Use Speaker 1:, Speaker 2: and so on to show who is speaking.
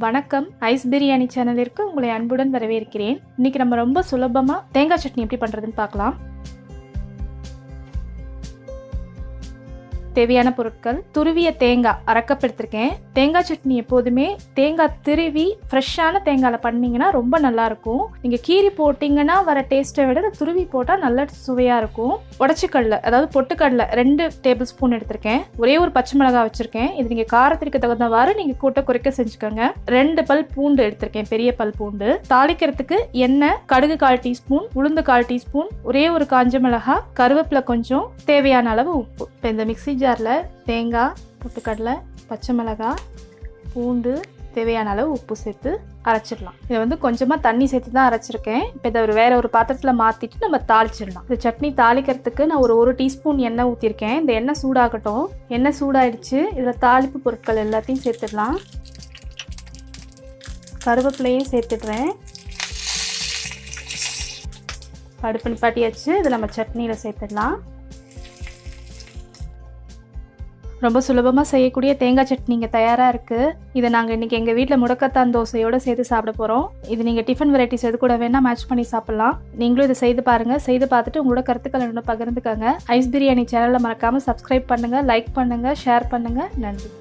Speaker 1: வணக்கம். ஐஸ் பிரியாணி சேனலிற்கு உங்களை அன்புடன் வரவேற்கிறேன். இன்னைக்கு நம்ம ரொம்ப சுலபமா தேங்காய் சட்னி எப்படி பண்றதுன்னு பார்க்கலாம். தேவையான பொருட்கள்: துருவிய தேங்காய் அரை கப் எடுத்திருக்கேன். தேங்காய் சட்னி எப்போதுமே தேங்காய் திருவி ஃப்ரெஷ்ஷான தேங்காயில பண்ணீங்கன்னா ரொம்ப நல்லா இருக்கும். நீங்க கீரி போட்டீங்கன்னா வர டேஸ்ட்டை விட துருவி போட்டா நல்ல சுவையா இருக்கும். உடச்சிக்கடலை, அதாவது பொட்டுக்கடலை 2 டேபிள் ஸ்பூன் எடுத்திருக்கேன். ஒரே ஒரு பச்சை மிளகாய் வச்சிருக்கேன். இது நீங்க காரத்திற்கு தகுந்தவாறு நீங்க கூட்ட குறைக்க செஞ்சுக்கோங்க. 2 பல் பூண்டு எடுத்திருக்கேன், பெரிய பல் பூண்டு. தாளிக்கிறதுக்கு எண்ணெய், கடுகு 1/4 டீஸ்பூன், உளுந்து 1/4 டீஸ்பூன், ஒரே ஒரு காஞ்ச மிளகாய், கருவேப்பிலை கொஞ்சம், தேவையான அளவு உப்பு. இப்போ இந்த மிக்ஸி ஜாரில் தேங்காய், பொட்டுக்கடலை, பச்சை மிளகாய், பூண்டு, தேவையான அளவு உப்பு சேர்த்து அரைச்சிடலாம். இதை கொஞ்சமாக தண்ணி சேர்த்து தான் அரைச்சிருக்கேன். இப்போ இதை வேற ஒரு பாத்திரத்தில் மாற்றிட்டு நம்ம தாளிச்சிடலாம். இந்த சட்னி தாளிக்கிறதுக்கு நான் ஒரு டீஸ்பூன் எண்ணெய் ஊற்றிருக்கேன். இந்த எண்ணெய் சூடாகட்டும். எண்ணெய் சூடாயிடுச்சு. இதில் தாளிப்பு பொருட்கள் எல்லாத்தையும் சேர்த்துடலாம். கருவேப்பிலையும் சேர்த்துடுறேன். அடுப்பு நிப்பாட்டியாச்சு. இதில் நம்ம சட்னியில் சேர்த்துடலாம். ரொம்ப சுலபமாக செய்யக்கூடிய தேங்காய் சட்னி இங்கே தயாராக இருக்குது. இதை நாங்கள் இன்றைக்கி எங்கள் வீட்டில் முடக்கத்தான் தோசையோடு சேர்த்து சாப்பிட போகிறோம். இது நீங்கள் டிஃபன் வெரைட்டிஸ் எது கூட வேணால் மேட்ச் பண்ணி சாப்பிட்லாம். நீங்களும் இதை செய்து பாருங்கள். செய்து பார்த்துட்டு உங்களோட கருத்துக்கள் என்னோட பகிர்ந்துக்காங்க. ஐஸ் பிரியாணி சேனலில் மறக்காமல் சப்ஸ்கிரைப் பண்ணுங்கள், லைக் பண்ணுங்கள், ஷேர் பண்ணுங்கள். நன்றி.